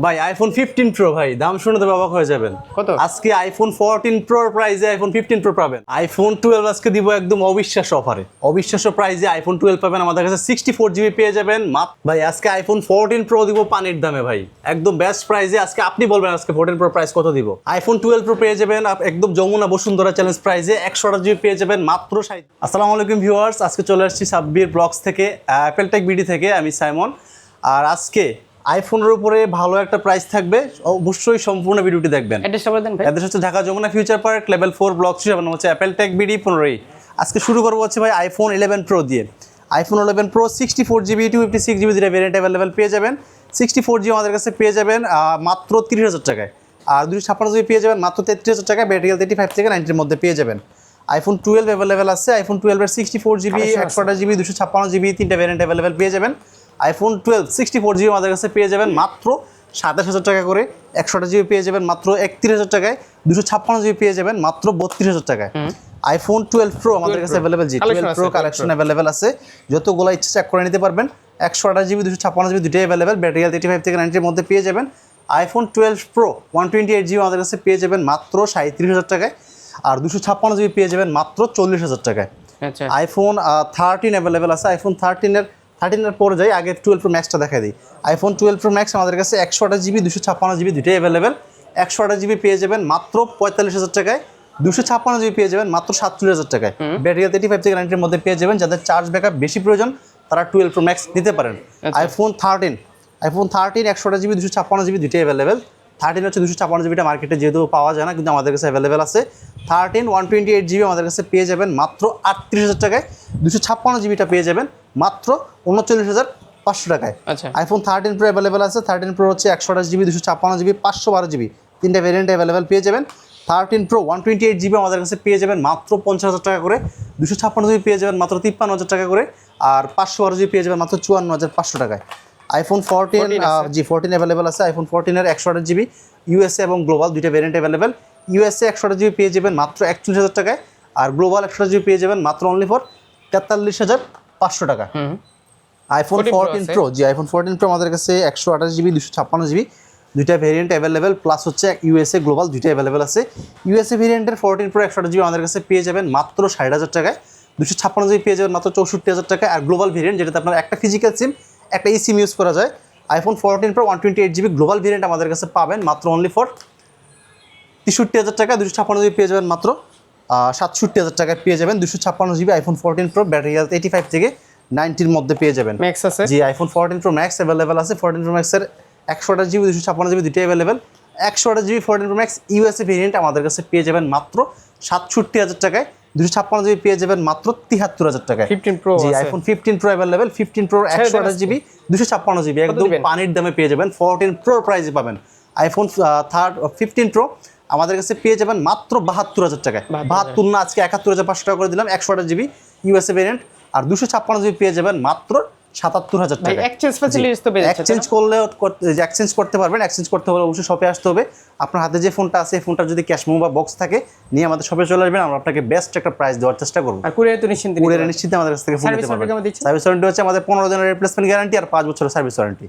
ভাই iPhone 15 pro ভাই দাম শুনে তো অবাক হয়ে যাবেন। কত? আজকে আইফোন 14 প্রোর প্রাইসে আইফোন 15 প্রো পাবেন। আইফোন 12 আজকে দিব একদম অবিশ্বাস্য অফারে, অবিশ্বাস্য প্রাইসে আইফোন 12 পাবেন আমাদের কাছে। 64 জিবি পেয়ে যাবেন ভাই আজকে আইফোন 14 প্রো দিব পানির দামে ভাই, একদম বেস্ট প্রাইসে। আজকে আপনি বলবেন আজকে 14 প্রো প্রাইস কত দিব। আইফোন 12 প্রো পেয়ে যাবেন একদম যমুনা বসুন্ধরা চ্যালেঞ্জ প্রাইসে 128 জিবি পেয়ে যাবেন মাত্র 60। আসসালামু আলাইকুম ভিউয়ার্স, আজকে চলে আসছি সাব্বির ব্লগস থেকে, অ্যাপেল টেক বিডি থেকে। আমি সাইমন। আর আজকে আইফোনের উপরে ভালো একটা প্রাইস থাকবে, অবশ্যই সম্পূর্ণ ভিডিওটি দেখবেন। অ্যাড্রেসটা বলে দেন ভাই। অ্যাড্রেস হচ্ছে Dhaka Jamuna Future Park, level 4 block 3, আমার নাম হচ্ছে অ্যাপেল টেক বিডি 15। আজকে শুরু করবো হচ্ছে ভাই আইফোন 11 প্রো দিয়ে। আইফোন 11 প্রো 64 জিবি 256 জিবি দুটো ভেরিয়েন্ট অ্যাভেলেবেল পেয়ে যাবেন। 64 জিবি আমাদের কাছে পেয়ে যাবেন মাত্র 30,000 টাকায়, আর 256 জিবি পেয়ে যাবেন মাত্র 33,000 টাকায়। ব্যাটারি 35 থেকে 90-র মধ্যে পেয়ে যাবেন। আইফোন 12 অ্যাভেলেবেল আছে। আইফোন 12 এর 64 জিবি 128 জিবি 256 জিবি তিনটা ভেরিয়েন্ট অ্যাভেলেবেল পেয়ে যাবেন। আইফোন 12 64 জিবি আমাদের কাছে পেয়ে যাবেন মাত্র 27,000 টাকা করে। 128 জিবি পেয়ে যাবেন মাত্র 31,000 টাকায়। 256 জিবি পেয়ে যাবেন মাত্র 32,000 টাকায়। আইফোন 12 প্রো আমাদের কাছে অ্যাভেলেবেল, জি 12 প্রো কালেকশন অ্যাভেলেবেল আছে, যতগুলো ইচ্ছা চেক করে নিতে পারবেন। 128 জিবি 256 জিবি দুটোই অ্যাভেলেবেল, ব্যাটারি 35 থেকে 90-এর মধ্যে পেয়ে যাবেন। আইফোন 12 প্রো 128 জিবি আমাদের কাছে পেয়ে যাবেন মাত্র 37,000 টাকায়, আর 256 জিবি পেয়ে যাবেন মাত্র 40,000 টাকায়। আইফোন 13 অ্যাভেলেবেল আছে। আইফোন 13-এর পরে যাই, আগে 12 প্রো ম্যাক্সটা দেখা দিই। আইফোন 12 প্রো ম্যাক্স আমাদের কাছে 128 জিবি 256 জিবি দুটোই অ্যাভেলেবেল। 128 জিবি পেয়ে যাবেন মাত্র 45,000 টাকায়। 256 জিবি পেয়ে যাবেন মাত্র 47,000 টাকায়। ব্যাটারি 35 থেকে 90-এর মধ্যে পেয়ে যাবেন। যাদের চার্জ ব্যাকআপ বেশি প্রয়োজন তারা 12 প্রো ম্যাক্স নিতে পারেন। আইফোন 13 128 জিবি 256 জিবি দুটোই অ্যাভেলেবেল। 13 হচ্ছে 256 জিবিটা মার্কেটে যেহেতু পাওয়া যায় না, কিন্তু আমাদের কাছে অ্যাভেলেবেল আছে। 13 128 জিবি আমাদের কাছে পেয়ে যাবেন মাত্র 38,000 টাকায়। 256 জিবিটা পেয়ে যাবেন মাত্র 39,500 টাকায়। আইফোন 13 প্রো অ্যাভেলেবেল আছে। 13 প্রো হচ্ছে 128 জিবি 256 জিবি 512 জিবি তিনটা ভেরিয়েন্ট অ্যাভেলেবেল পেয়ে যাবেন। 13 প্রো 128 জিবি আমাদের কাছে পেয়ে যাবেন মাত্র 50,000 টাকা করে। 256 জিবি পেয়ে যাবেন মাত্র 53,000 টাকা করে, আর 512 জিবি পেয়ে যাবেন মাত্র 54,500 টাকায়। আইফোন 14 অ্যাভেলেবেল আছে। আইফোন 14-এর 128 জিবি ইউএসএ এবং গ্লোবাল দুইটা ভেরিয়েন্ট অ্যাভেলেবেল। ইউএসএ 128 জিবি পেয়ে যাবেন মাত্র 41,000 টাকায়, আর গ্লোবাল 128 জিবি পেয়ে যাবেন মাত্র অনলি ফর 43,500 টাকা। আইফোন 14 প্রো, আইফোন 14 প্রো আমাদের কাছে 128 জিবি 256 জিবি দুইটা ভেরিয়েন্ট অ্যাভেলেবেল, প্লাস হচ্ছে ইউএসএ গ্লোবাল দুইটা অ্যাভেলেবেল আছে। ইউএসএ ভেরিয়েন্টের 14 প্রো 128 জিবি আমাদের কাছে পেয়ে যাবেন মাত্র 60,000 টাকায়। 256 জিবি পেয়ে যাবেন মাত্র 64,000 টাকায়। আর গ্লোবাল ভেরিয়েন্ট, যেটাতে আপনার একটা ফিজিক্যাল সিম একটা সিম ইউজ করা যায়, iPhone 14 pro 128 GB global variant আমাদের কাছে পাবেন মাত্র অনলি ফর 63,000 টাকা। 256 জিবি পেয়ে যাবেন মাত্র 67,000 টাকায় পেয়ে যাবেন। 256 জিবি আইফোন 14 প্রো, ব্যাটারি 85 থেকে 90-এর মধ্যে পেয়ে যাবেন। ম্যাক্স আছে, জি আইফোন 14 প্রো ম্যাক্স অ্যাভেলেবেল আছে। 14 প্রো ম্যাক্সের 128 জিবি 256 জিবি দুটোই available. 128 GB 14 pro max USA variant আমাদের কাছে পেয়ে যাবেন মাত্র 67,000 টাকায়। 256 জিবি পেয়ে যাবেন মাত্র 73,000 টাকায়। 15 প্রো জি iPhone 15 Pro available. 15 Pro 128 GB 256 GB একদম পানির দামে পেয়ে যাবেন। 14 প্রো প্রাইসে পাবেন। আইফোন 15 প্রো আমাদের কাছে পেয়ে যাবেন মাত্র 72,000 টাকায়। 72 না, আজকে 71,500 টাকা করে দিলাম। 128 জিবি ইউএসএ ভেরিয়েন্ট, আর 256 জিবি পেয়ে যাবেন মাত্র 77,000 টাকা। এক্সচেঞ্জ ফ্যাসিলিটিস তো পেয়ে যাচ্ছে। এক্সচেঞ্জ করতে পারবেন। এক্সচেঞ্জ করতে হলে অবশ্যই শপে আসতে হবে। আপনার হাতে যে ফোনটা আছে এই ফোনটা যদি ক্যাশ মেমো বা বক্স থাকে নিয়ে আমাদের শপে চলে আসবেন, আমরা আপনাকে বেস্ট একটা প্রাইস দেওয়ার চেষ্টা করব। আর কুরিয়ার তো নিশ্চিন্তে কুরিয়ারে নিশ্চিন্তে আমাদের কাছ থেকে ফোন নিতে পারবেন। সার্ভিস ওয়ারেন্টি হচ্ছে আমাদের 15 দিনের রিপ্লেসমেন্ট গ্যারান্টি আর 5 বছরের সার্ভিস ওয়ারেন্টি।